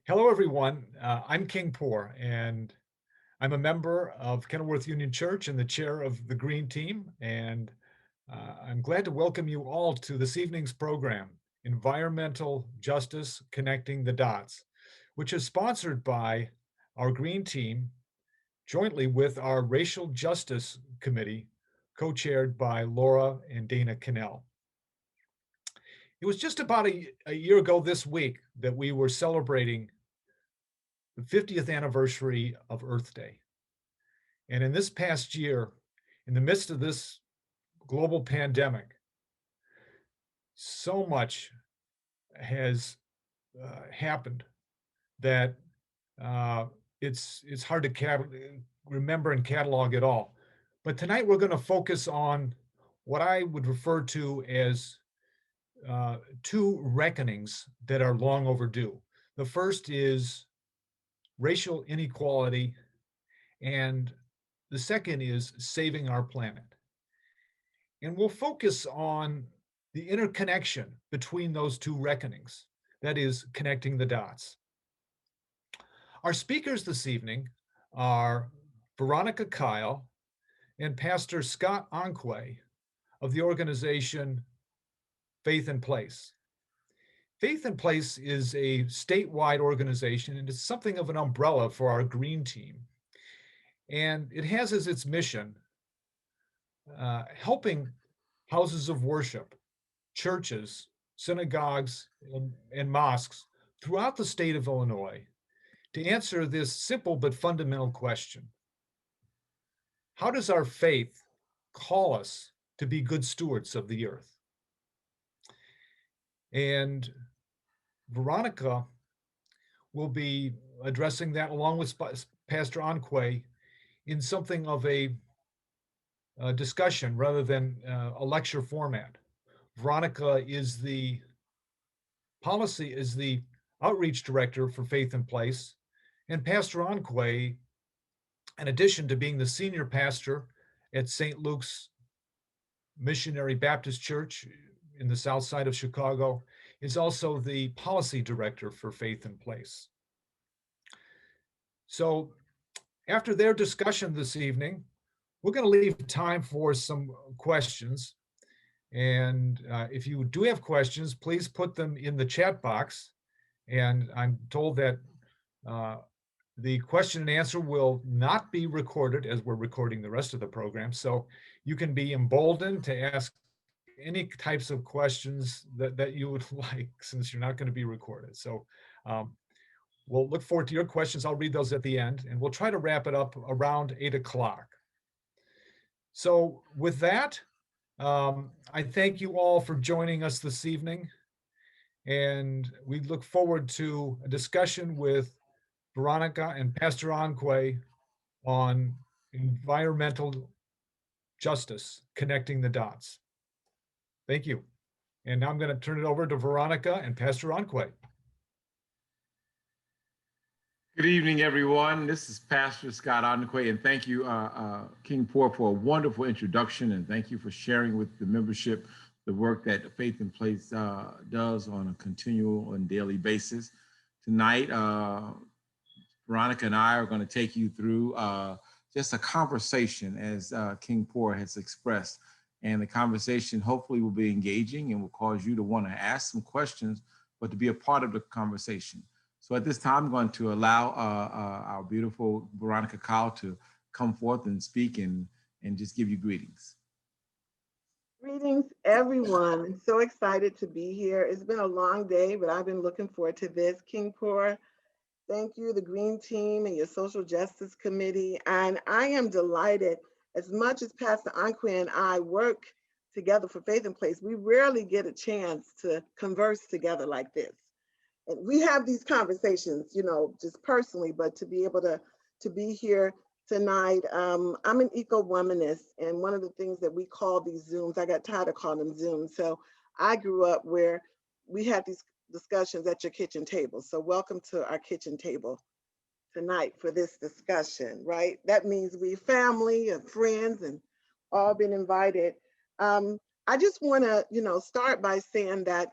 Hello, everyone. I'm King Poor, and I'm a member of Kenilworth Union Church and the chair of the Green Team. And I'm glad to welcome you all to this evening's program, Environmental Justice Connecting the Dots, which is sponsored by our Green Team jointly with our Racial Justice Committee, co-chaired by Laura and Dana Cannell. It was just about a year ago this week that we were celebrating the 50th anniversary of Earth Day. And in this past year, in the midst of this global pandemic, so much has happened that it's hard to remember and catalog it all. But tonight we're going to focus on what I would refer to as two reckonings that are long overdue. The first is racial inequality, and the second is saving our planet. And we'll focus on the interconnection between those two reckonings, that is, connecting the dots. Our speakers this evening are Veronica Kyle and Pastor Scott Onqué of the organization Faith in Place. Faith in Place is a statewide organization, and it's something of an umbrella for our Green Team. And it has as its mission helping houses of worship, churches, synagogues, and mosques throughout the state of Illinois to answer this simple but fundamental question. How does our faith call us to be good stewards of the earth? And Veronica will be addressing that along with Pastor Onqué in something of a discussion rather than a lecture format. Veronica is the outreach director for Faith in Place, and Pastor Onqué, in addition to being the senior pastor at St. Luke's Missionary Baptist Church in the south side of Chicago, is also the policy director for Faith in Place. So after their discussion this evening, we're going to leave time for some questions. And if you do have questions, please put them in the chat box. And I'm told that the question and answer will not be recorded as we're recording the rest of the program. So you can be emboldened to ask any types of questions that you would like, since you're not going to be recorded. So we'll look forward to your questions. I'll read those at the end, and we'll try to wrap it up around 8 o'clock. So with that, I thank you all for joining us this evening, and we look forward to a discussion with Veronica and Pastor Onqué on environmental justice, connecting the dots. Thank you. And now I'm going to turn it over to Veronica and Pastor Onqué. Good evening, everyone. This is Pastor Scott Onqué, and thank you, King Poor, for a wonderful introduction, and thank you for sharing with the membership the work that Faith in Place does on a continual and daily basis. Tonight, Veronica and I are going to take you through just a conversation, as King Poor has expressed, and the conversation hopefully will be engaging and will cause you to want to ask some questions, but to be a part of the conversation. So at this time, I'm going to allow our beautiful Veronica Kyle to come forth and speak and just give you greetings. Greetings, everyone. I'm so excited to be here. It's been a long day, but I've been looking forward to this. King Poor, thank you, the Green Team and your Social Justice Committee. And I am delighted, as much as Pastor Onqué and I work together for Faith in Place, we rarely get a chance to converse together like this. And we have these conversations, you know, just personally, but to be able to be here tonight, I'm an eco-womanist, and one of the things that we call these Zooms, I got tired of calling them Zooms. So I grew up where we had these discussions at your kitchen table. So welcome to our kitchen table tonight for this discussion, right? That means we family and friends and all been invited. I just want to, start by saying that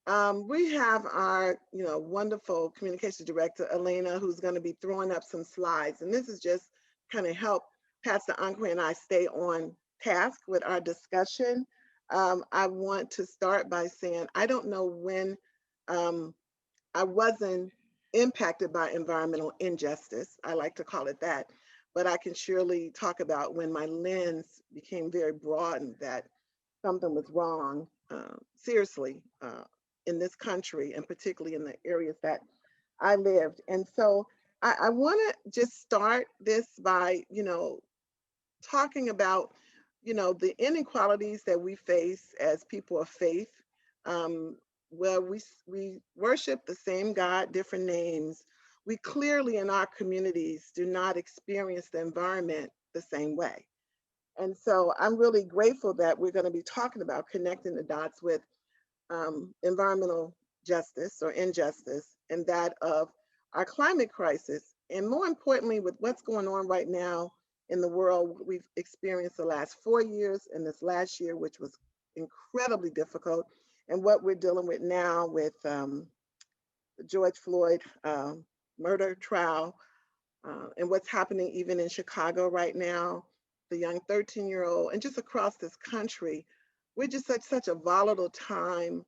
We have our, wonderful communications director, Elena, who's going to be throwing up some slides. And this is just kind of help Pastor Onqué and I stay on task with our discussion. I want to start by saying, I don't know when um, I wasn't impacted by environmental injustice. I like to call it that. But I can surely talk about when my lens became very broadened that something was wrong, seriously, in this country, and particularly in the areas that I lived. And so I want to just start this by, talking about, the inequalities that we face as people of faith. Um, where we worship the same God, different names. We clearly in our communities do not experience the environment the same way. And so I'm really grateful that we're going to be talking about connecting the dots with environmental justice or injustice and that of our climate crisis. And more importantly, with what's going on right now in the world, we've experienced the last 4 years and this last year, which was incredibly difficult, and what we're dealing with now with the George Floyd murder trial, and what's happening even in Chicago right now, the young 13-year-old, and just across this country. We're just such a volatile time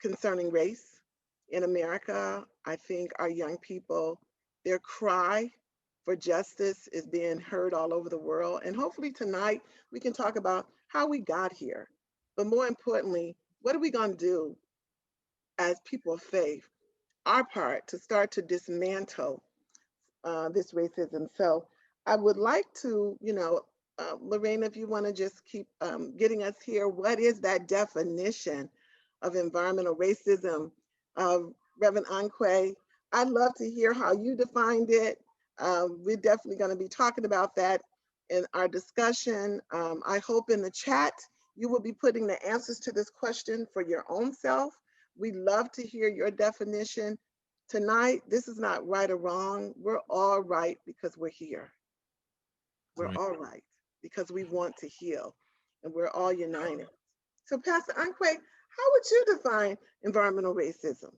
concerning race in America. I think our young people, their cry for justice is being heard all over the world. And hopefully tonight we can talk about how we got here. But more importantly, what are we going to do as people of faith, our part to start to dismantle this racism. So I would like to, Lorena, if you want to just keep getting us here, what is that definition of environmental racism? Reverend Onqué, I'd love to hear how you defined it. We're definitely going to be talking about that in our discussion. I hope in the chat you will be putting the answers to this question for your own self. We'd love to hear your definition. Tonight, this is not right or wrong. We're all right because we're here. We're Right. all right because we want to heal and we're all united. So, Pastor Anquay, how would you define environmental racism?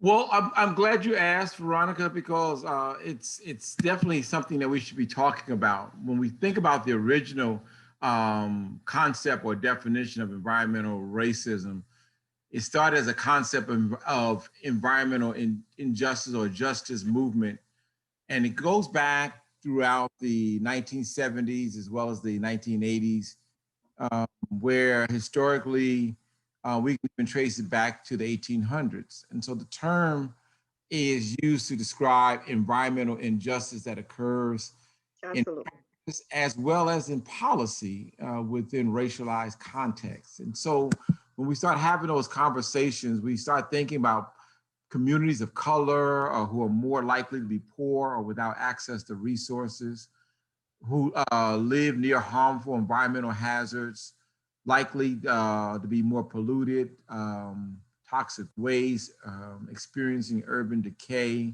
Well, I'm glad you asked, Veronica, because it's definitely something that we should be talking about. When we think about the original concept or definition of environmental racism, it started as a concept of environmental injustice or justice movement, and it goes back throughout the 1970s as well as the 1980s, where historically we can even trace it back to the 1800s. And so the term is used to describe environmental injustice that occurs in Absolutely. practice as well as in policy within racialized contexts. And so when we start having those conversations, we start thinking about communities of color who are more likely to be poor or without access to resources, who live near harmful environmental hazards, likely to be more polluted, toxic waste, experiencing urban decay.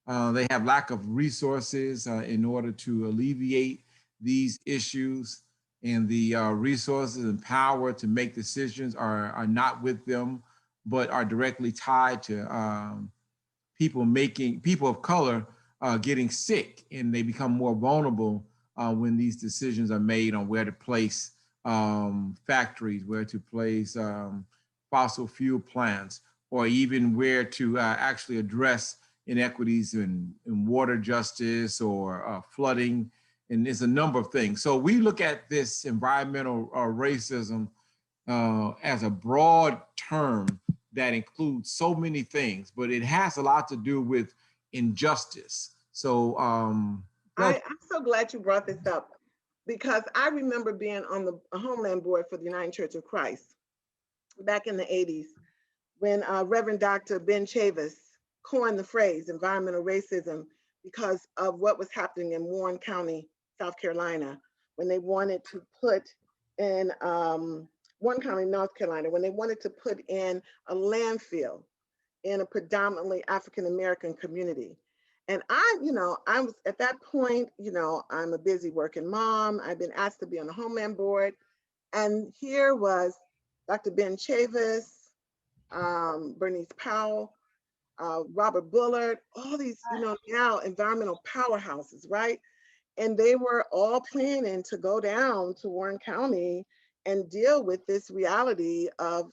They have lack of resources in order to alleviate these issues, and the resources and power to make decisions are not with them, but are directly tied to people of color getting sick, and they become more vulnerable when these decisions are made on where to place factories, where to place fossil fuel plants, or even where to actually address inequities in water justice or flooding. And there's a number of things. So we look at this environmental racism as a broad term that includes so many things, but it has a lot to do with injustice. So I'm so glad you brought this up because I remember being on the Homeland Board for the United Church of Christ back in the 80s when Reverend Dr. Ben Chavis coined the phrase environmental racism because of what was happening in Warren County, South Carolina, when they wanted to put in Warren County, North Carolina, when they wanted to put in a landfill in a predominantly African American community. And I was at that point, I'm a busy working mom. I've been asked to be on the Homeland Board. And here was Dr. Ben Chavis, Bernice Powell, Robert Bullard, all these, now environmental powerhouses, right? And they were all planning to go down to Warren County and deal with this reality of,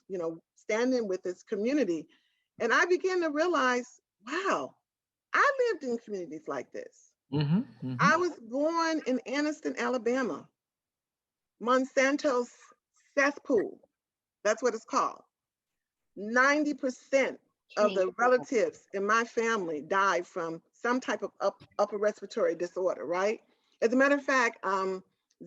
standing with this community. And I began to realize, wow, I lived in communities like this. Hmm. Hmm. I was born in Anniston, Alabama, Monsanto's cesspool. That's what it's called. 90% of the relatives in my family died from some type of upper respiratory disorder, right? As a matter of fact,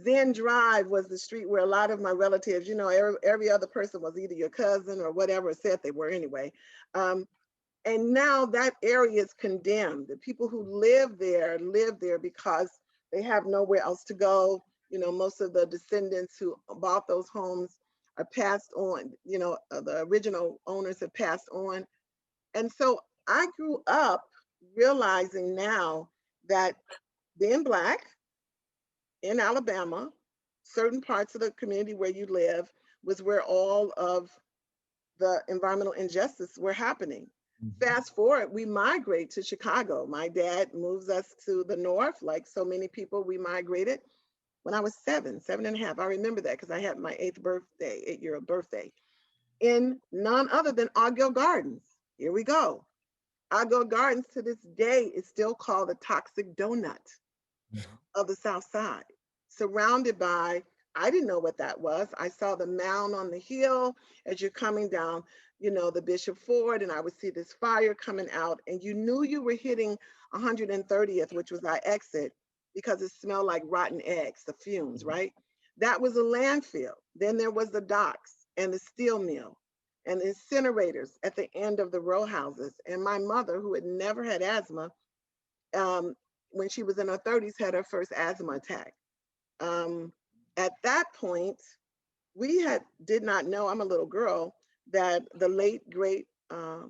Zen Drive was the street where a lot of my relatives, every other person was either your cousin or whatever said they were anyway. And now that area is condemned. The people who live there because they have nowhere else to go. Most of the descendants who bought those homes are passed on. The original owners have passed on. And so I grew up realizing now that being Black in Alabama, certain parts of the community where you live was where all of the environmental injustice were happening. Fast forward, we migrate to Chicago. My dad moves us to the north, like so many people, we migrated when I was 7.5. I remember that because I had my 8-year-old birthday, in none other than Argyle Gardens. Here we go. Argyle Gardens to this day is still called the toxic donut of the South Side, surrounded by, I didn't know what that was. I saw the mound on the hill as you're coming down, the Bishop Ford, and I would see this fire coming out, and you knew you were hitting 130th, which was our exit, because it smelled like rotten eggs, the fumes, right? That was a landfill. Then there was the docks and the steel mill and the incinerators at the end of the row houses. And my mother, who had never had asthma, when she was in her 30s, had her first asthma attack. At that point, we did not know, I'm a little girl, that the late, great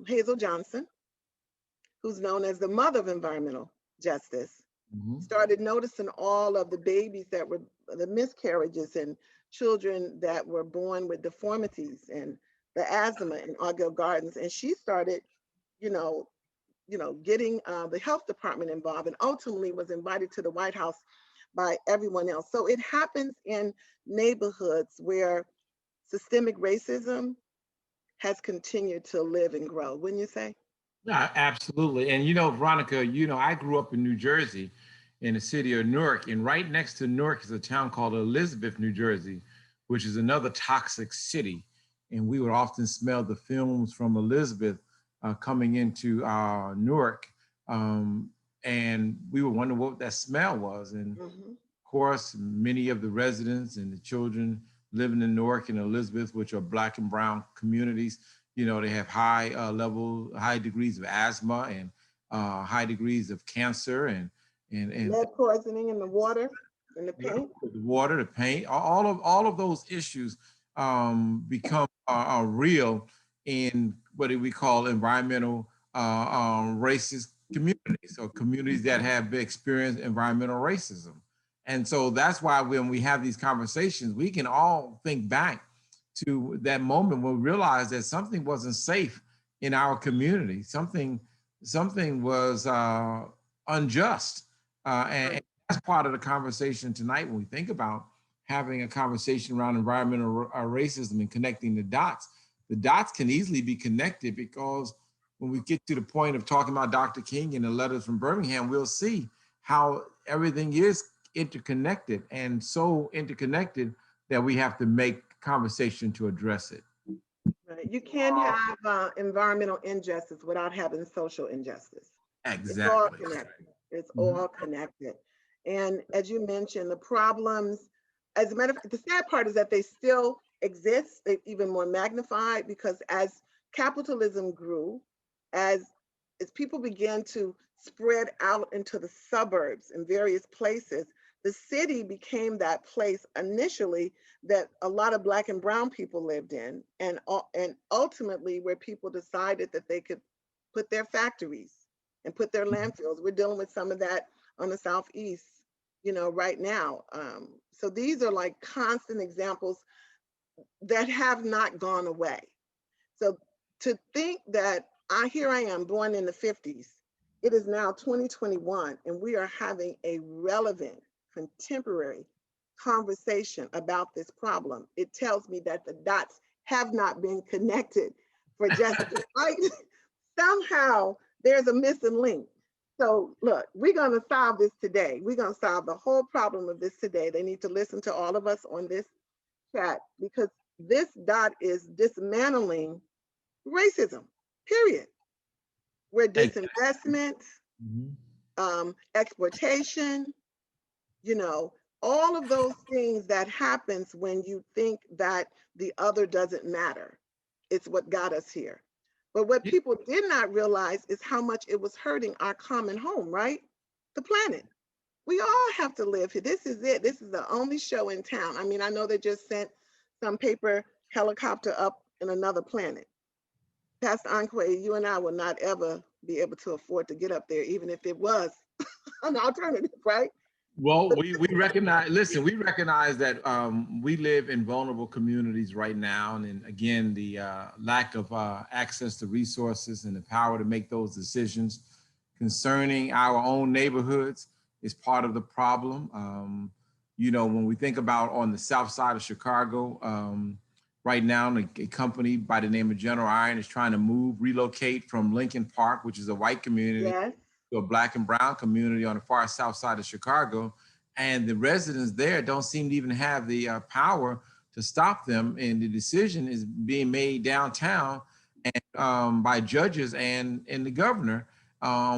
Hazel Johnson, who's known as the mother of environmental justice, started noticing all of the babies that were the miscarriages and children that were born with deformities and the asthma in Argyle Gardens. And she started, getting the health department involved, and ultimately was invited to the White House by everyone else. So it happens in neighborhoods where systemic racism has continued to live and grow, wouldn't you say? Yeah, absolutely. And Veronica, I grew up in New Jersey, in the city of Newark, and right next to Newark is a town called Elizabeth, New Jersey, which is another toxic city. And we would often smell the fumes from Elizabeth coming into Newark, and we would wonder what that smell was. And of course, many of the residents and the children living in Newark and Elizabeth, which are Black and brown communities, they have high degrees of asthma and high degrees of cancer and lead poisoning in the water, in the paint. The water, the paint, all of those issues become are real in what we call environmental racist communities, or communities that have experienced environmental racism. And so that's why when we have these conversations, we can all think back to that moment when we realized that something wasn't safe in our community. Something was unjust. And that's part of the conversation tonight when we think about having a conversation around environmental racism and connecting the dots. The dots can easily be connected because when we get to the point of talking about Dr. King and the letters from Birmingham, we'll see how everything is interconnected, and so interconnected that we have to make conversation to address it. Right. You can't have environmental injustice without having social injustice. Exactly. It's all connected. It's all connected. And as you mentioned, the problems, as a matter of fact, the sad part is that they still exist. They've even more magnified because as capitalism grew, as people began to spread out into the suburbs in various places, the city became that place initially that a lot of Black and brown people lived in, and ultimately where people decided that they could put their factories and put their landfills. We're dealing with some of that on the Southeast, right now. So these are like constant examples that have not gone away. So to think that here I am, born in the 50s. It is now 2021, and we are having a relevant, contemporary conversation about this problem. It tells me that the dots have not been connected for just right. Somehow there's a missing link. So look, we're going to solve this today. We're going to solve the whole problem of this today. They need to listen to all of us on this chat, because this dot is dismantling racism, period. Where disinvestment, exploitation, all of those things that happens when you think that the other doesn't matter. It's what got us here. But what people did not realize is how much it was hurting our common home, right? The planet. We all have to live here. This is it. This is the only show in town. I mean, I know they just sent some paper helicopter up in another planet. Pastor Onqué, you and I will not ever be able to afford to get up there, even if it was an alternative, right? Well, we recognize, listen, we recognize that we live in vulnerable communities right now. And again, the lack of access to resources and the power to make those decisions concerning our own neighborhoods is part of the problem. When we think about on the south side of Chicago, right now, a company by the name of General Iron is trying to relocate from Lincoln Park, which is a white community, yes, to a black and brown community on the far south side of Chicago. And the residents there don't seem to even have the power to stop them. And the decision is being made downtown and by judges and the governor,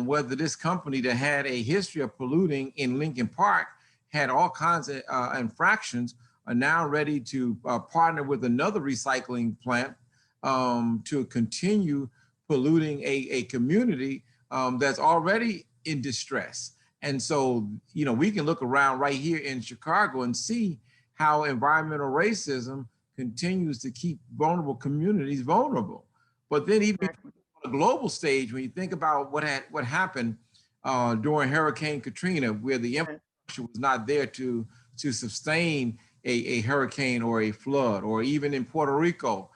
whether this company that had a history of polluting in Lincoln Park, had all kinds of infractions, are now ready to partner with another recycling plant to continue polluting a community that's already in distress. And so, we can look around right here in Chicago and see how environmental racism continues to keep vulnerable communities vulnerable. But then even on a global stage, when you think about what happened during Hurricane Katrina, where the infrastructure was not there to sustain a hurricane or a flood, or even in Puerto Rico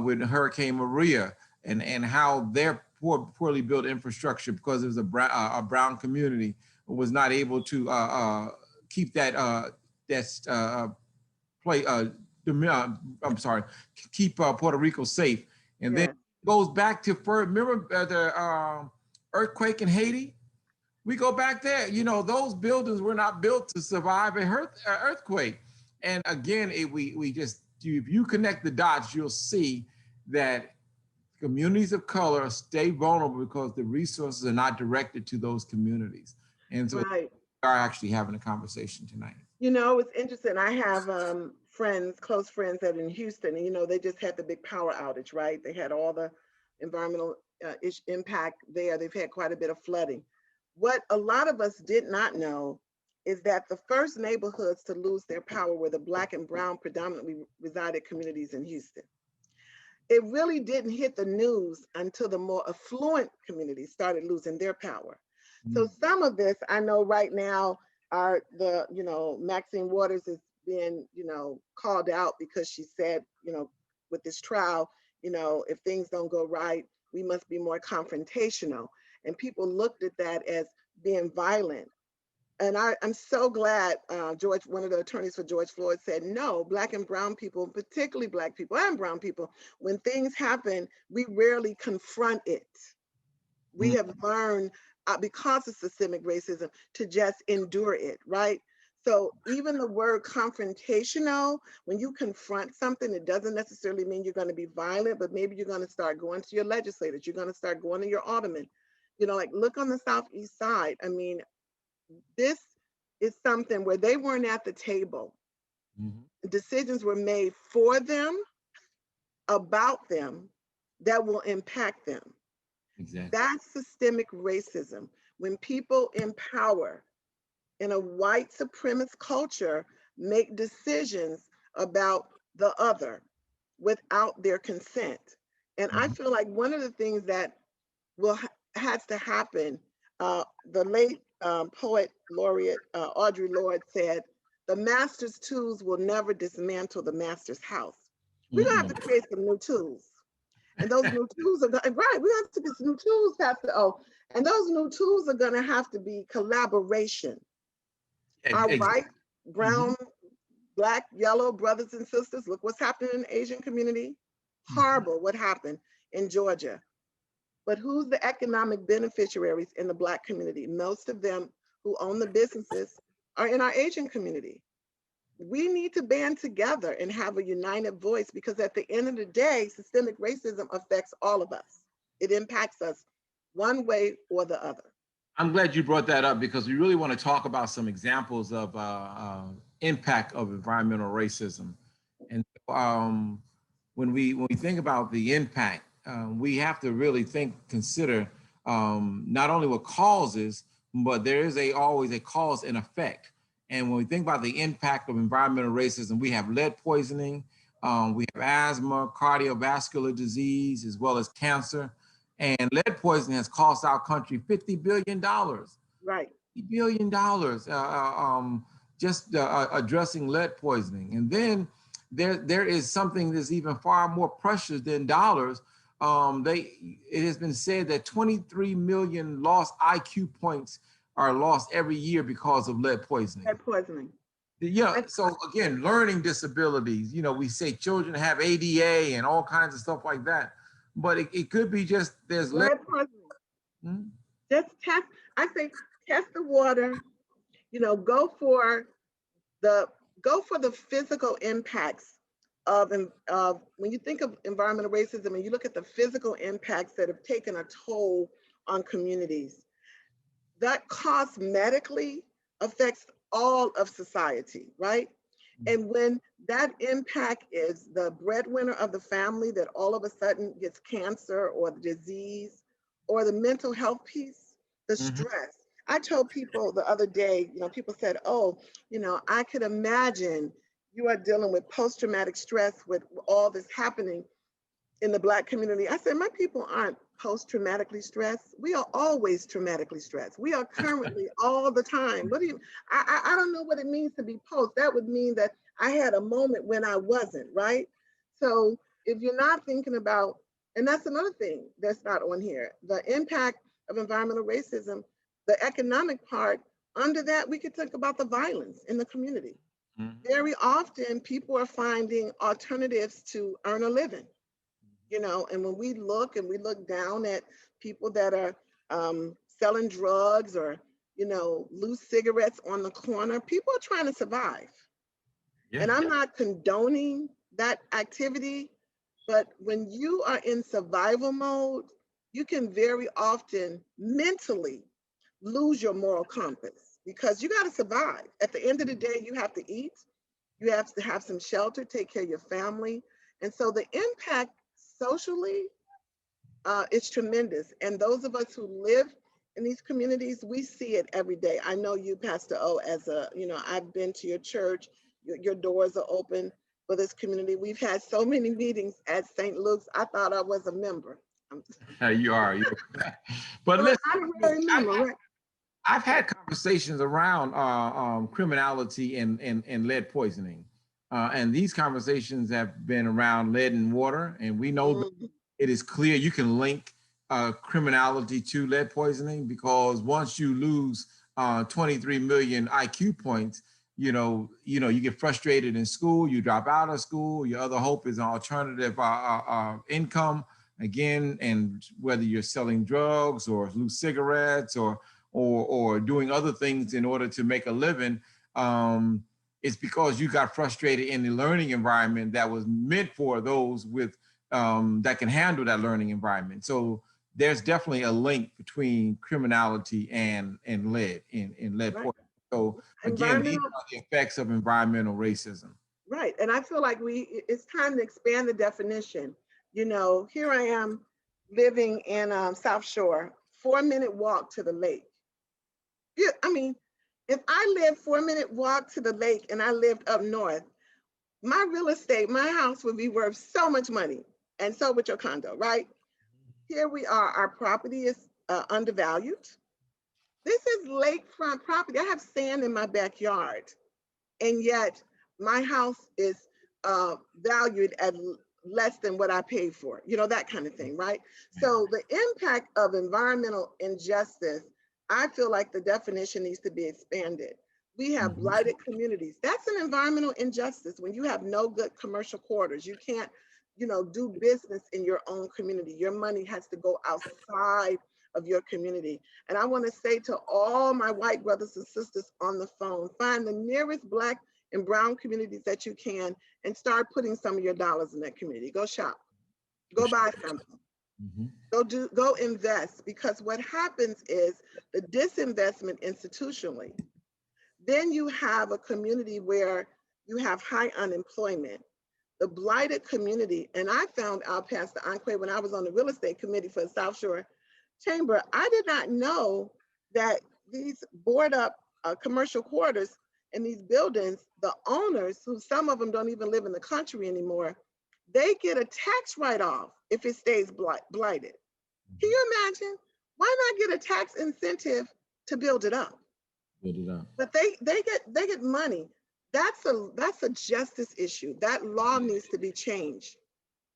with Hurricane Maria, and how their poorly built infrastructure, because it was a brown community, was not able to keep that keep Puerto Rico safe. And then it goes back to, remember the earthquake in Haiti? We go back there, those buildings were not built to survive an earthquake. And again, if you connect the dots, you'll see that communities of color stay vulnerable because the resources are not directed to those communities. And so we are actually having a conversation tonight. It's interesting. I have close friends that are in Houston, and they just had the big power outage, right? They had all the environmental impact there. They've had quite a bit of flooding. What a lot of us did not know is that the first neighborhoods to lose their power were the Black and brown predominantly resided communities in Houston. It really didn't hit the news until the more affluent communities started losing their power. So some of this, I know right now, Maxine Waters is being, called out because she said, with this trial, if things don't go right, we must be more confrontational. And people looked at that as being violent. And I'm so glad George, one of the attorneys for George Floyd, said, no, Black and brown people, particularly Black people and brown people, when things happen, we rarely confront it. We have learned, because of systemic racism, to just endure it, right? So even the word confrontational, when you confront something, it doesn't necessarily mean you're going to be violent, but maybe you're going to start going to your legislators. You're going to start going to your aldermen. Like look on the Southeast side. I mean, this is something where they weren't at the table. Decisions were made for them, about them, that will impact them. Exactly. That's systemic racism. When people in power in a white supremacist culture make decisions about the other without their consent. And I feel like one of the things that has to happen, the late poet laureate Audre Lorde said, the master's tools will never dismantle the master's house. We're gonna have to create some new tools. And those new tools are right. We have to get some new tools, Pastor O. And those new tools are going to have to be collaboration. Our white, brown, Black, yellow brothers and sisters. Look what's happening in the Asian community. Horrible what happened in Georgia. But who's the economic beneficiaries in the Black community? Most of them who own the businesses are in our Asian community. We need to band together and have a united voice, because at the end of the day, systemic racism affects all of us. It impacts us one way or the other. I'm glad you brought that up, because we really want to talk about some examples of impact of environmental racism. And when we think about the impact, we have to really consider not only what causes, but there is always a cause and effect. And when we think about the impact of environmental racism, we have lead poisoning, we have asthma, cardiovascular disease, as well as cancer. And lead poisoning has cost our country $50 billion. Right. $50 billion just addressing lead poisoning. And then there is something that's even far more precious than dollars. It has been said that 23 million lost IQ points are lost every year because of lead poisoning. Lead poisoning. Yeah, so again, learning disabilities, we say children have ADA and all kinds of stuff like that, but it could be just there's lead poisoning. Just test, I say test the water, go for the physical impacts of when you think of environmental racism and you look at the physical impacts that have taken a toll on communities. That cosmetically affects all of society, right? And when that impact is the breadwinner of the family that all of a sudden gets cancer or the disease or the mental health piece, the stress. I told people the other day, people said, oh, I could imagine you are dealing with post-traumatic stress with all this happening in the Black community. I said, my people aren't post-traumatically stressed. We are always traumatically stressed. We are currently all the time. What do you, I don't know what it means to be post. That would mean that I had a moment when I wasn't, right? So if you're not thinking about, and that's another thing that's not on here, the impact of environmental racism, the economic part, under that, we could think about the violence in the community. Very often people are finding alternatives to earn a living. And when we look down at people that are selling drugs or, loose cigarettes on the corner, people are trying to survive. Yeah. And I'm not condoning that activity, but when you are in survival mode, you can very often mentally lose your moral compass because you got to survive. At the end of the day, you have to eat, you have to have some shelter, take care of your family. And so the impact socially, it's tremendous. And those of us who live in these communities, we see it every day. I know you, Pastor O, I've been to your church, your doors are open for this community. We've had so many meetings at St. Luke's. I thought I was a member. You are. But listen, I'm a member, right? I've had conversations around criminality and lead poisoning. And these conversations have been around lead and water. And we know that it is clear you can link criminality to lead poisoning, because once you lose 23 million IQ points, you get frustrated in school, you drop out of school, your other hope is an alternative income again, and whether you're selling drugs or loose cigarettes or doing other things in order to make a living, it's because you got frustrated in the learning environment that was meant for those with that can handle that learning environment. So there's definitely a link between criminality and lead in lead poisoning. So again, these are the effects of environmental racism. Right, and I feel like it's time to expand the definition. Here I am living in South Shore, 4-minute walk to the lake. Yeah, I mean, if I lived 4-minute walk to the lake and I lived up north, my real estate, my house would be worth so much money, and so would your condo, right? Here we are, our property is undervalued. This is lakefront property. I have sand in my backyard, and yet my house is valued at less than what I paid for, you know, that kind of thing, right? So the impact of environmental injustice, I feel like the definition needs to be expanded. We have blighted communities. That's an environmental injustice when you have no good commercial quarters. You can't, you know, do business in your own community. Your money has to go outside of your community. And I want to say to all my white brothers and sisters on the phone, find the nearest Black and brown communities that you can and start putting some of your dollars in that community. Go shop, go buy something, go invest, because what happens is the disinvestment institutionally, then you have a community where you have high unemployment, the blighted community. And I found out, Pastor Onqué, when I was on the real estate committee for the South Shore Chamber, I did not know that these board up commercial quarters in these buildings, the owners, who some of them don't even live in the country anymore, they get a tax write-off if it stays blighted. Can you imagine? Why not get a tax incentive to build it up? But they get money. That's a justice issue. That law needs to be changed.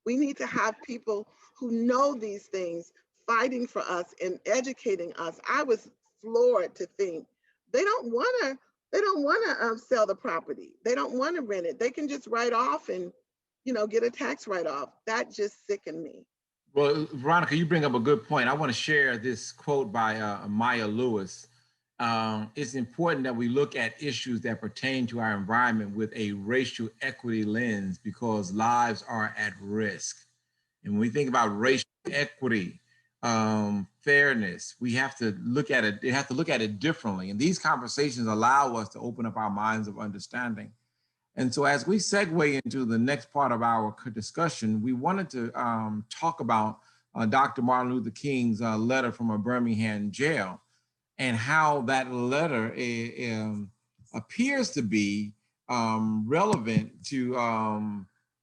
We need to have people who know these things fighting for us and educating us. I was floored to think they don't want to sell the property. They don't want to rent it. They can just write off and, you know, get a tax write-off. That just sickened me. Well, Veronica, you bring up a good point. I want to share this quote by Maya Lewis. It's important that we look at issues that pertain to our environment with a racial equity lens, because lives are at risk. And when we think about racial equity, fairness, we have to look at it. They have to look at it differently. And these conversations allow us to open up our minds of understanding. And so as we segue into the next part of our discussion, we wanted to talk about Dr. Martin Luther King's letter from a Birmingham jail, and how that letter appears to be relevant to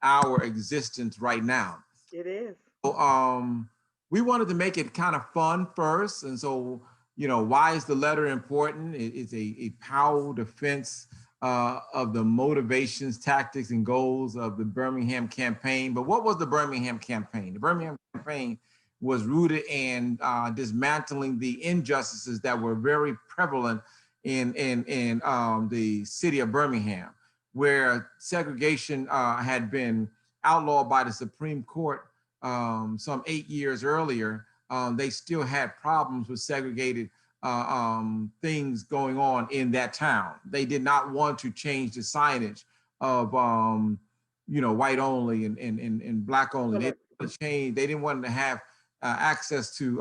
our existence right now. It is. So, we wanted to make it kind of fun first. And so, you know, why is the letter important? It's a powerful defense of the motivations, tactics, and goals of the Birmingham campaign. But what was the Birmingham campaign? The Birmingham campaign was rooted in dismantling the injustices that were very prevalent in the city of Birmingham, where segregation had been outlawed by the Supreme Court some 8 years earlier. They still had problems with segregated things going on in that town. They did not want to change the signage of you know, white only and black only. They didn't want to change. They didn't want to have access to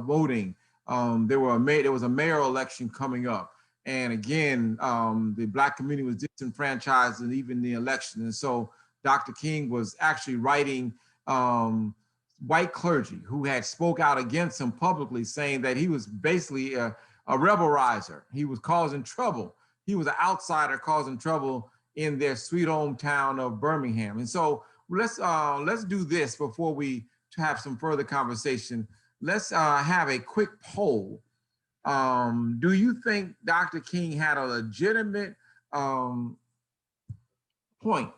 voting. There was a mayoral election coming up, and again, the Black community was disenfranchised in even the election. And so Dr. King was actually writing white clergy who had spoke out against him publicly, saying that he was basically a rebel riser. He was causing trouble. He was an outsider causing trouble in their sweet hometown of Birmingham. And so let's do this before we have some further conversation. Let's have a quick poll. Do you think Dr. King had a legitimate point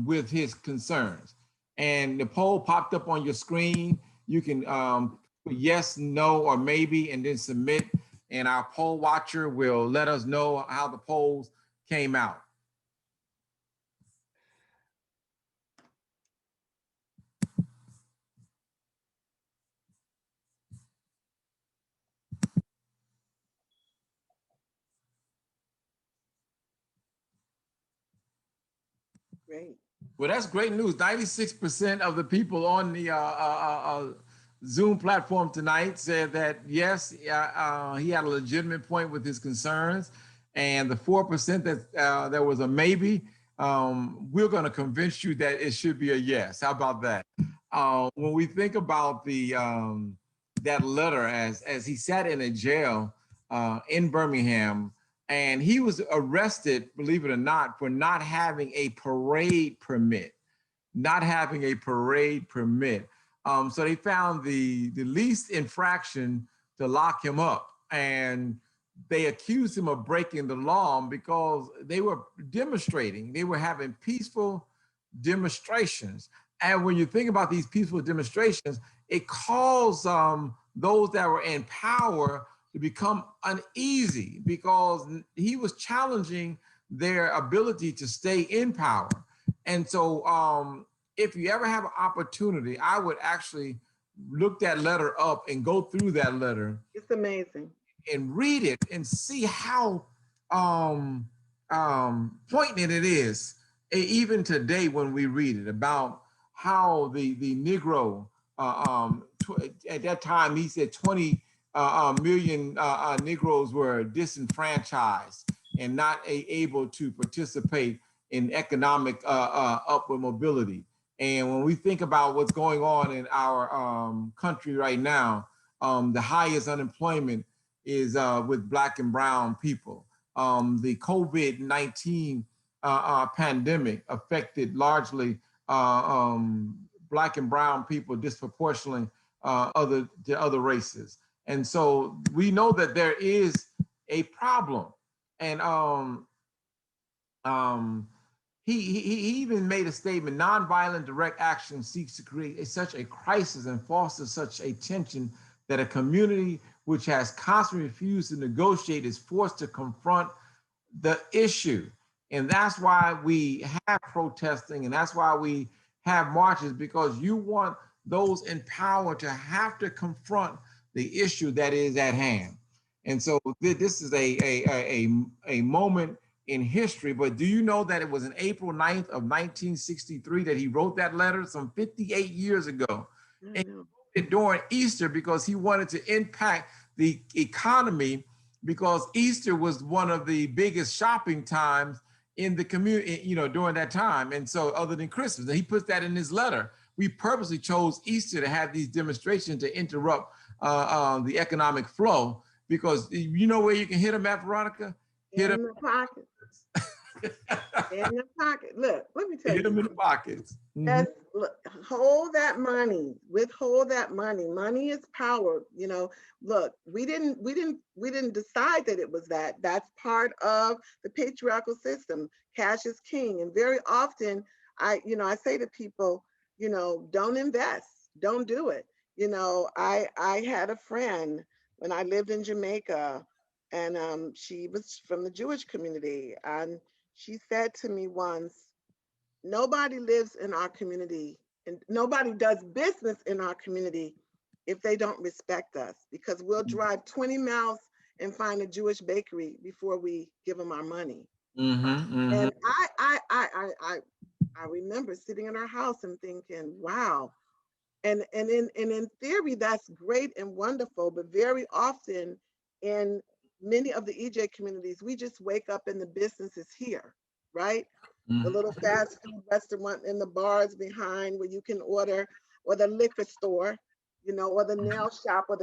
with his concerns? And the poll popped up on your screen. You can put yes, no, or maybe, and then submit. And our poll watcher will let us know how the polls came out. Great. Well, that's great news. 96% of the people on the Zoom platform tonight said that, yes, he had a legitimate point with his concerns. And the 4% that there was a maybe, we're going to convince you that it should be a yes. How about that? When we think about the that letter, as he sat in a jail in Birmingham, and he was arrested, believe it or not, for not having a parade permit, So they found the least infraction to lock him up. And they accused him of breaking the law because they were demonstrating. They were having peaceful demonstrations. And when you think about these peaceful demonstrations, it caused those that were in power to become uneasy because he was challenging their ability to stay in power. And so if you ever have an opportunity, I would actually look that letter up and go through that letter. It's amazing. And read it and see how poignant it is, even today when we read it, about how the Negro, at that time, he said 20 million Negroes were disenfranchised and not able to participate in economic upward mobility. And when we think about what's going on in our country right now, the highest unemployment is with Black and brown people. The COVID-19 pandemic affected largely Black and brown people disproportionately to other races. And so we know that there is a problem. And he even made a statement: nonviolent direct action seeks to create such a crisis and fosters such a tension that a community which has constantly refused to negotiate is forced to confront the issue. And that's why we have protesting, and that's why we have marches, because you want those in power to have to confront the issue that is at hand. And so this is a moment in history. But do you know that it was on April 9th of 1963 that he wrote that letter, some 58 years ago? And he wrote it during Easter because he wanted to impact the economy, because Easter was one of the biggest shopping times in the community, you know, during that time. And so, other than Christmas, and he puts that in his letter. We purposely chose Easter to have these demonstrations to interrupt the economic flow, because you know where you can hit them at, Veronica? Hit in the pocket. In the pocket. Look, let me tell you. Hit them in the pockets. Yes, look, hold that money, withhold that money. Money is power. You know, look, we didn't decide that it was that. That's part of the patriarchal system. Cash is king. And very often I say to people, don't invest, don't do it. I had a friend when I lived in Jamaica, and she was from the Jewish community, and she said to me once, nobody lives in our community and nobody does business in our community if they don't respect us, because we'll drive 20 miles and find a Jewish bakery before we give them our money. And I remember sitting in our house and thinking, wow. And in theory, that's great and wonderful, but very often in many of the EJ communities, we just wake up and the business is here, right? The little fast food restaurant in the bars behind where you can order, or the liquor store, or the nail shop, or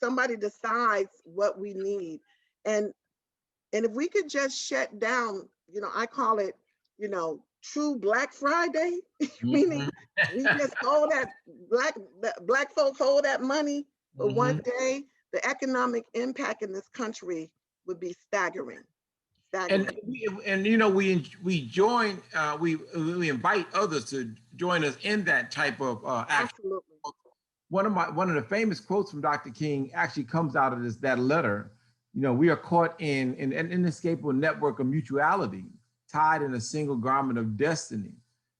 somebody decides what we need. And if we could just shut down, I call it, true Black Friday, meaning we just hold that black folk hold that money for one day, the economic impact in this country would be staggering. And we join, we invite others to join us in that type of action. Absolutely. One of the famous quotes from Dr. King actually comes out of that letter. We are caught in an inescapable network of mutuality, tied in a single garment of destiny.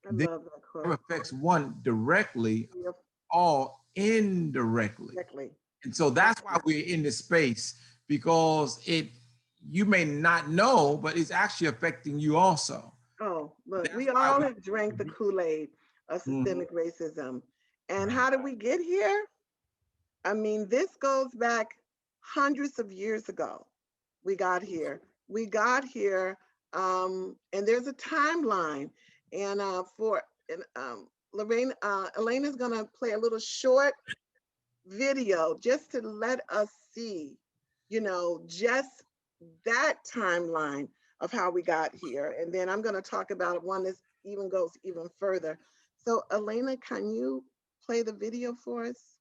I love that quote. It affects one directly, all indirectly. Exactly. And so that's why we're in this space, because you may not know, but it's actually affecting you also. Oh, look, we all have drank the Kool-Aid of systemic racism. And how did we get here? I mean, this goes back hundreds of years ago. We got here. And there's a timeline. And Elena's gonna play a little short video just to let us see, just that timeline of how we got here. And then I'm going to talk about one that goes even further. So Elena, can you play the video for us?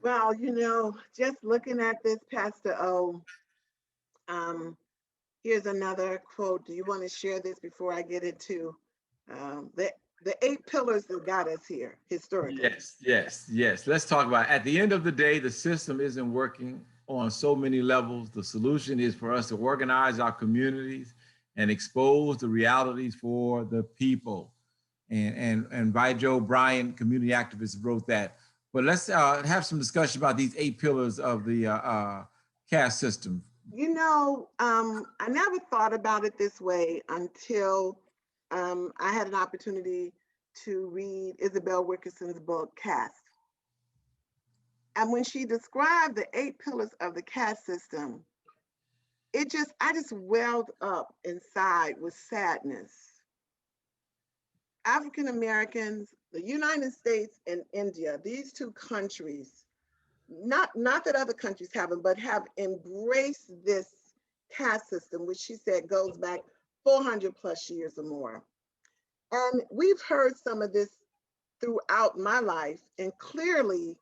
Well, just looking at this, Pastor O, um, here's another quote. Do you want to share this before I get into the 8 pillars that got us here historically? Yes, yes, yes. Let's talk about it. At the end of the day, the system isn't working on so many levels. The solution is for us to organize our communities and expose the realities for the people. And by Joe Bryant, community activists, wrote that. But let's have some discussion about these 8 pillars of the caste system. I never thought about it this way until I had an opportunity to read Isabel Wilkerson's book, Caste. And when she described the 8 pillars of the caste system, I just welled up inside with sadness. African Americans, the United States and India, these 2 countries, not that other countries haven't, but have embraced this caste system, which she said goes back 400 plus years or more. And we've heard some of this throughout my life, and clearly,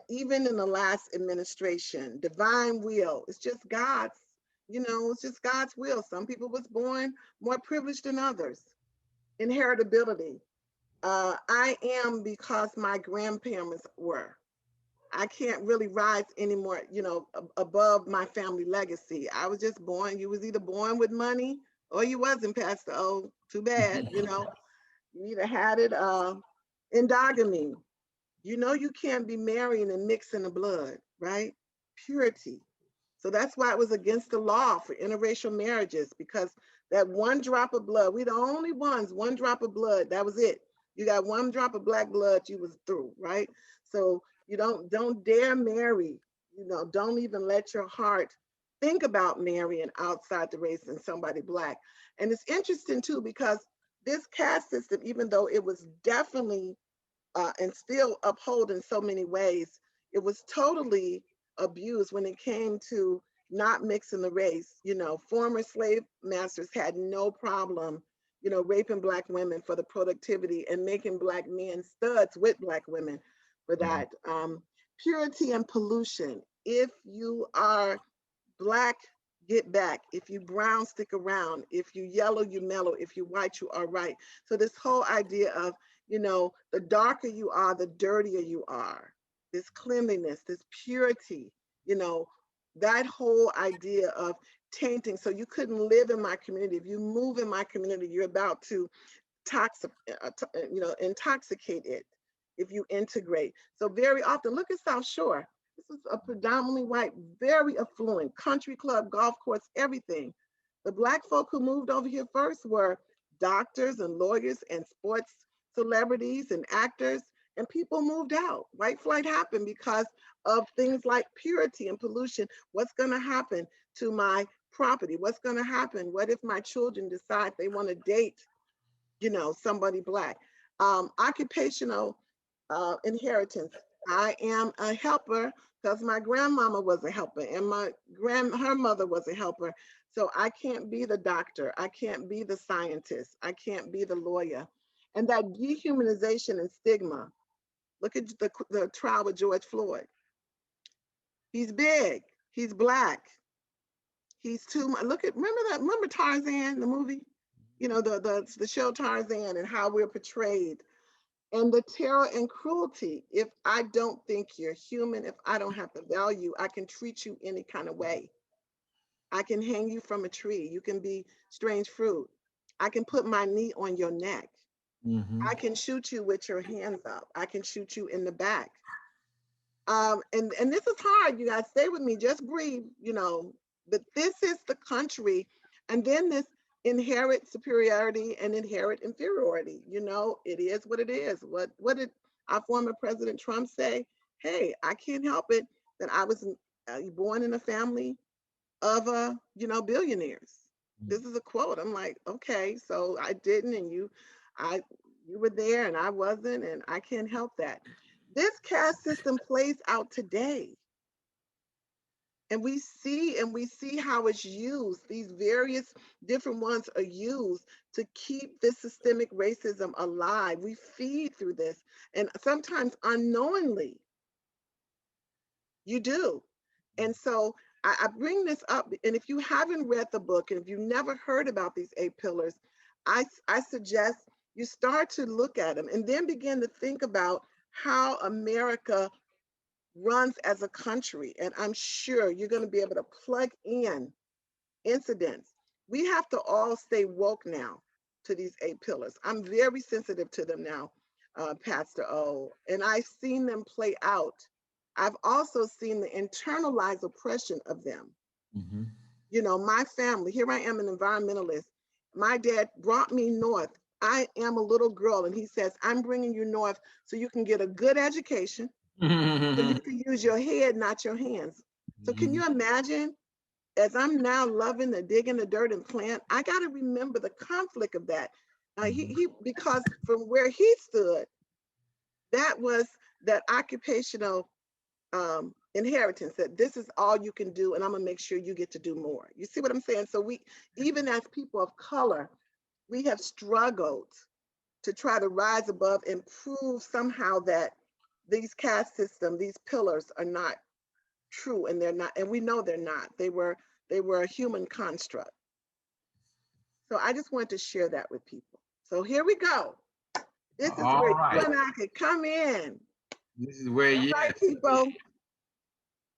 even in the last administration, divine will, it's just God's, it's just God's will. Some people was born more privileged than others. Inheritability. I am because my grandparents were. I can't really rise anymore, above my family legacy. I was just born. You was either born with money or you wasn't, Pastor O. Too bad, You either had it endogamy. You can't be marrying and mixing the blood, right? Purity. So that's why it was against the law for interracial marriages, because that one drop of blood, we the only ones, one drop of blood, that was it. You got one drop of black blood, you was through, right? So you don't dare marry, don't even let your heart think about marrying outside the race and somebody black. And it's interesting too, because this caste system, even though it was definitely and still upheld in so many ways, it was totally abused when it came to not mixing the race. Former slave masters had no problem, raping black women for the productivity and making black men studs with black women for that. Purity and pollution. If you are black, get back. If you brown, stick around. If you yellow, you mellow. If you white, you are right. So this whole idea of, the darker you are, the dirtier you are. This cleanliness, this purity, that whole idea of tainting. So you couldn't live in my community. If you move in my community, you're about to intoxicate it if you integrate. So very often, look at South Shore. This is a predominantly white, very affluent country club, golf course, everything. The black folk who moved over here first were doctors and lawyers and sports celebrities and actors, and people moved out. White flight happened because of things like purity and pollution. What's going to happen to my property? What's going to happen? What if my children decide they want to date, somebody black? Occupational inheritance. I am a helper because my grandmama was a helper and her mother was a helper. So I can't be the doctor. I can't be the scientist. I can't be the lawyer. And that dehumanization and stigma. Look at the trial with George Floyd. He's big. He's black. He's too much. Remember Tarzan, the movie? The show Tarzan and how we're portrayed. And the terror and cruelty. If I don't think you're human, if I don't have the value, I can treat you any kind of way. I can hang you from a tree. You can be strange fruit. I can put my knee on your neck. I can shoot you with your hands up. I can shoot you in the back. And this is hard, you guys. Stay with me. Just breathe. But this is the country. And then this inherent superiority and inherent inferiority. You know, it is what it is. What did our former President Trump say? Hey, I can't help it that I was born in a family of billionaires. This is a quote. I'm like, okay, so I didn't, and I you were there and I wasn't, and I can't help that. This caste system plays out today. And we see how it's used. These various different ones are used to keep this systemic racism alive. We feed through this, and sometimes unknowingly you do. And so I bring this up, and if you haven't read the book and if you've never heard about these 8 pillars, I suggest you start to look at them and then begin to think about how America runs as a country. And I'm sure you're going to be able to plug in incidents. We have to all stay woke now to these 8 pillars. I'm very sensitive to them now, Pastor O, and I've seen them play out. I've also seen the internalized oppression of them. Mhm. You know, my family, here I am, an environmentalist. My dad brought me north. I am a little girl, and he says, I'm bringing you north so you can get a good education, so you can use your head, not your hands. So can you imagine, as I'm now loving the digging the dirt and plant, I got to remember the conflict of that. Because from where he stood, that was that occupational inheritance, that this is all you can do, and I'm gonna make sure you get to do more. You see what I'm saying? So we, even as people of color, we have struggled to try to rise above and prove somehow that these caste system, these pillars are not true, and they're not, and we know they're not. They were a human construct. So I just wanted to share that with people. So here we go. This is All where you right. and I could come in. This is where, All yes. right, people.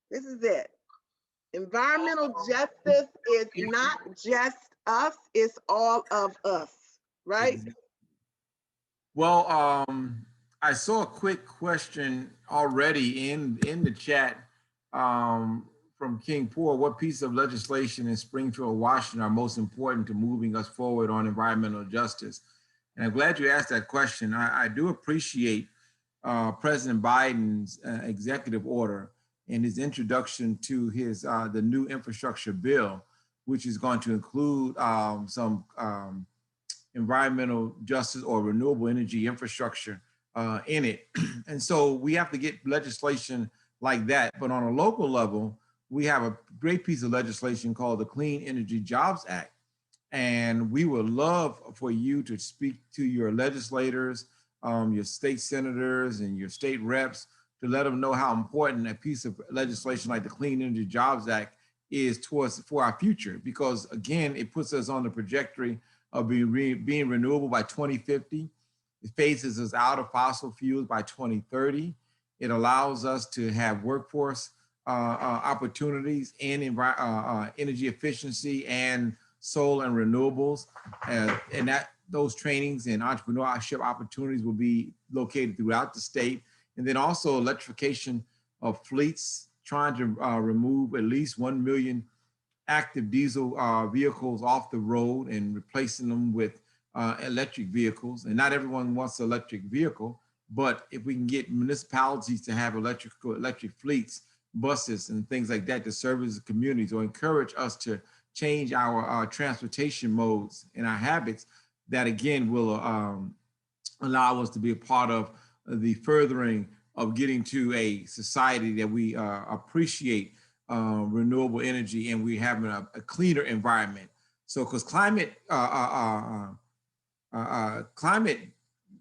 This is it. Environmental justice is not just us, it's all of us, right? Well, I saw a quick question already in the chat from King Poor. What piece of legislation in Springfield, Washington are most important to moving us forward on environmental justice? And I'm glad you asked that question. I do appreciate President Biden's executive order and his introduction to his the new infrastructure bill, which is going to include some environmental justice or renewable energy infrastructure in it. And so we have to get legislation like that. But on a local level, we have a great piece of legislation called the Clean Energy Jobs Act. And we would love for you to speak to your legislators, your state senators and your state reps, to let them know how important a piece of legislation like the Clean Energy Jobs Act is for our future. Because again, it puts us on the trajectory of being renewable by 2050. It phases us out of fossil fuels by 2030. It allows us to have workforce opportunities in energy efficiency and solar and renewables, and that those trainings and entrepreneurship opportunities will be located throughout the state. And then also electrification of fleets, trying to remove at least 1 million active diesel vehicles off the road and replacing them with electric vehicles. And not everyone wants an electric vehicle, but if we can get municipalities to have electric fleets, buses and things like that to service the communities, or encourage us to change our transportation modes and our habits, that again will allow us to be a part of the furthering of getting to a society that we appreciate renewable energy, and we having a cleaner environment. So, because climate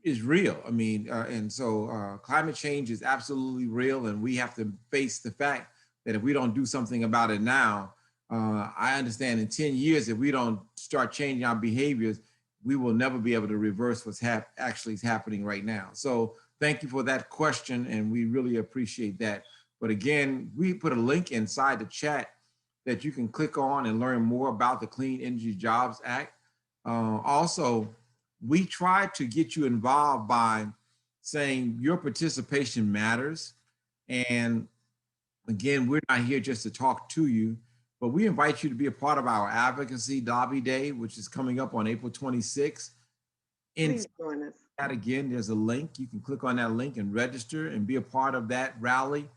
is real. I mean, and so climate change is absolutely real, and we have to face the fact that if we don't do something about it now, I understand in 10 years, if we don't start changing our behaviors, we will never be able to reverse what's actually happening right now. So thank you for that question, and we really appreciate that. But again, we put a link inside the chat that you can click on and learn more about the Clean Energy Jobs Act. Also, we try to get you involved by saying your participation matters. And again, we're not here just to talk to you, but we invite you to be a part of our advocacy lobby day, which is coming up on April 26th. Please join us. That again, there's a link. You can click on that link and register and be a part of that rally.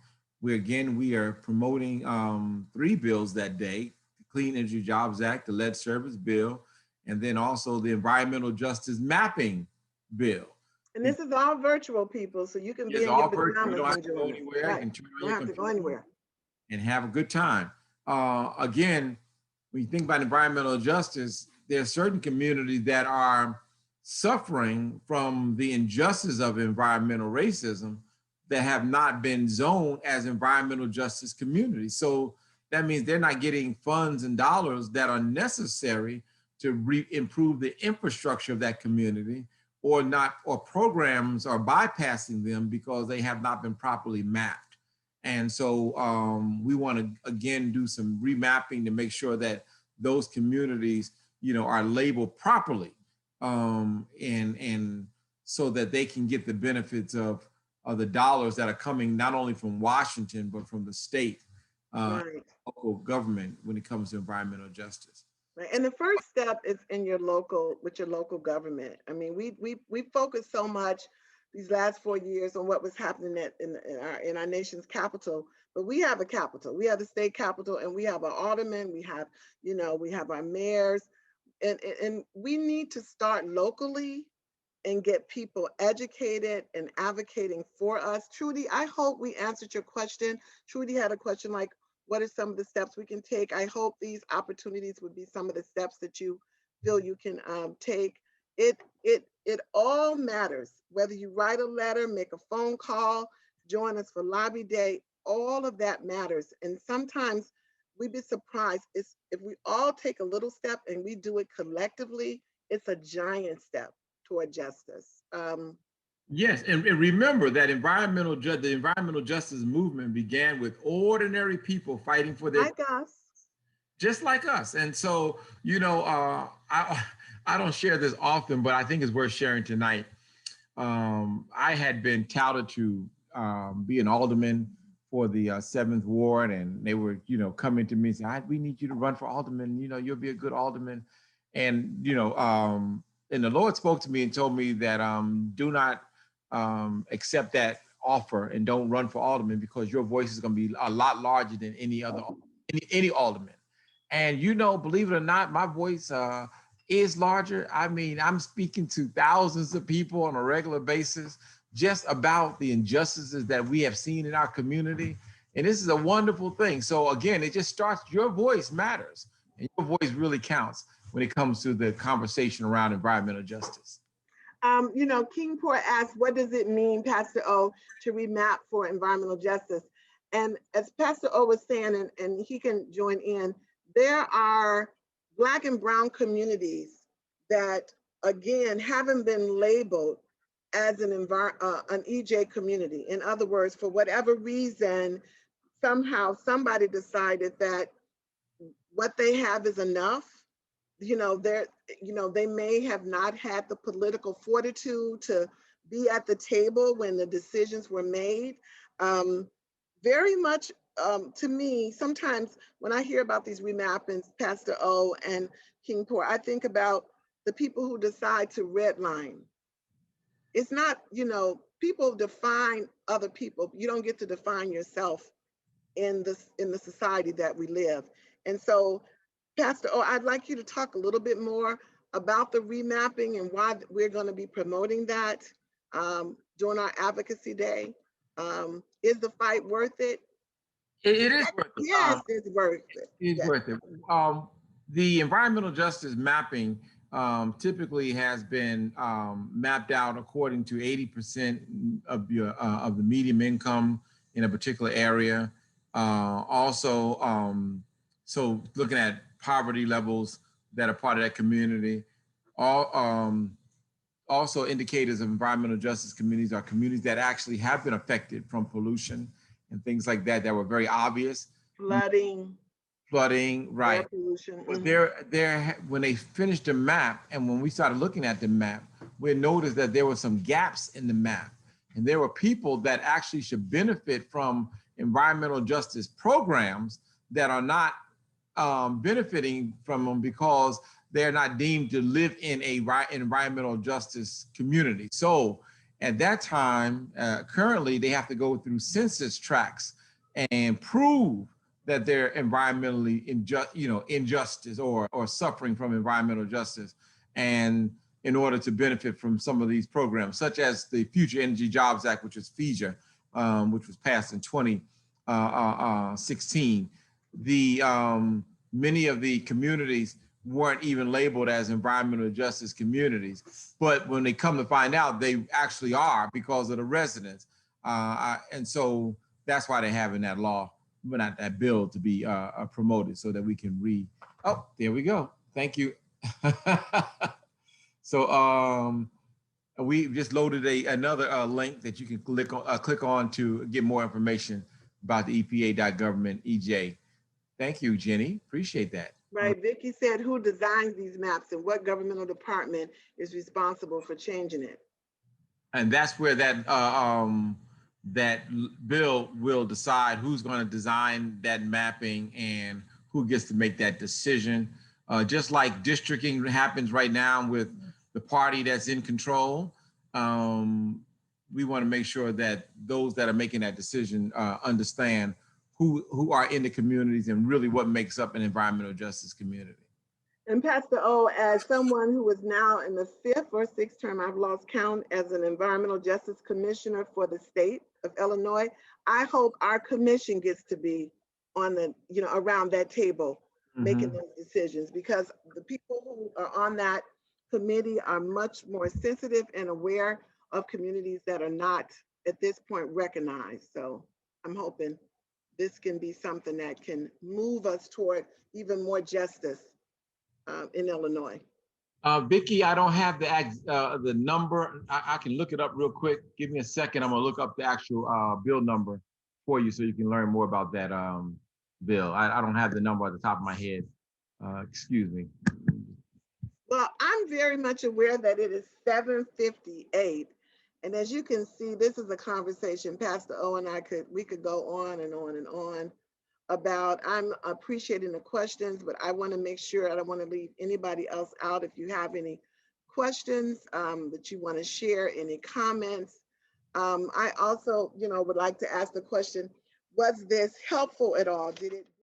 We are promoting 3 bills that day: the Clean Energy Jobs Act, the Lead Service Bill, and then also the Environmental Justice Mapping Bill. And this is all virtual, people, so you can be It's in all your virtual. You don't pajamas have to and go join us. anywhere. Right. You can turn on Don't your have to go computer anywhere. and have a good time. Again, when you think about environmental justice, there are certain communities that are suffering from the injustice of environmental racism that have not been zoned as environmental justice communities. So that means they're not getting funds and dollars that are necessary to improve the infrastructure of that community, or programs are bypassing them because they have not been properly mapped. And so we want to, again, do some remapping to make sure that those communities, are labeled properly, and so that they can get the benefits of the dollars that are coming not only from Washington, but from the state, Right. local government when it comes to environmental justice. Right. And the first step is with your local government. I mean, we focused so much these last 4 years on what was happening in our nation's capital, but we have a capital. We have the state capital, and we have our aldermen. We have, we have our mayors, and we need to start locally and get people educated and advocating for us. Trudy, I hope we answered your question. Trudy had a question like, what are some of the steps we can take? I hope these opportunities would be some of the steps that you feel you can take. It all matters, whether you write a letter, make a phone call, join us for lobby day, all of that matters. And sometimes we'd be surprised if we all take a little step and we do it collectively, it's a giant step toward justice. Yes, and remember that the environmental justice movement began with ordinary people fighting for their, like us, just like us. And so, I don't share this often, but I think it's worth sharing tonight. I had been touted to be an alderman for the 7th Ward, and they were, coming to me and saying, we need you to run for alderman. You'll be a good alderman. And, and the Lord spoke to me and told me that do not accept that offer and don't run for alderman, because your voice is going to be a lot larger than any alderman. And believe it or not, my voice is larger. I mean, I'm speaking to thousands of people on a regular basis just about the injustices that we have seen in our community. And this is a wonderful thing. So again, it just starts, your voice matters, and your voice really counts when it comes to the conversation around environmental justice. King Poor asked, what does it mean, Pastor O, to remap for environmental justice? And as Pastor O was saying, and he can join in, there are Black and Brown communities that, again, haven't been labeled as an EJ community. In other words, for whatever reason, somehow somebody decided that what they have is enough. They may have not had the political fortitude to be at the table when the decisions were made. Very much, to me, sometimes when I hear about these remappings, Pastor O and King Poor, I think about the people who decide to redline. It's not, people define other people. You don't get to define yourself in the society that we live. And so, Pastor O, I'd like you to talk a little bit more about the remapping and why we're going to be promoting that during our advocacy day. Is the fight worth it? It is worth it. Yes, it's worth it. It's worth it. The environmental justice mapping typically has been mapped out according to 80% of the median income in a particular area. So looking at poverty levels that are part of that community. Also indicators of environmental justice communities are communities that actually have been affected from pollution and things like that were very obvious. Flooding, right. Air pollution. But when they finished the map, and when we started looking at the map, we noticed that there were some gaps in the map. And there were people that actually should benefit from environmental justice programs that are not benefiting from them because they're not deemed to live in a environmental justice community. So at that time, currently they have to go through census tracts and prove that they're environmentally injustice or suffering from environmental justice, and in order to benefit from some of these programs, such as the Future Energy Jobs Act, which is FEJA, which was passed in 2016. Many of the communities weren't even labeled as environmental justice communities, but when they come to find out, they actually are because of the residents. And so that's why they're having that law, but not that bill, to be promoted so that we can read. Oh, there we go. Thank you. So we just loaded another link that you can click on to get more information about the EPA.government EJ. Thank you, Jenny. Appreciate that. Right. Vicki said, who designs these maps and what governmental department is responsible for changing it? And that's where that bill will decide who's going to design that mapping and who gets to make that decision. Just like districting happens right now with the party that's in control, we want to make sure that those that are making that decision understand who are in the communities and really what makes up an environmental justice community. And Pastor O, as someone who is now in the 5th or 6th term, I've lost count, as an environmental justice commissioner for the state of Illinois, I hope our commission gets to be on the, around that table, making those decisions, because the people who are on that committee are much more sensitive and aware of communities that are not at this point recognized. So I'm hoping this can be something that can move us toward even more justice in Illinois. Vicki, I don't have the number. I can look it up real quick. Give me a second. I'm gonna look up the actual bill number for you so you can learn more about that bill. I don't have the number at the top of my head. Excuse me. Well, I'm very much aware that it is 7:58. And as you can see, this is a conversation Pastor O and we could go on and on and on about. I'm appreciating the questions, but I want to make sure I don't want to leave anybody else out. If you have any questions that you want to share, any comments, I also, would like to ask the question, was this helpful at all? Did it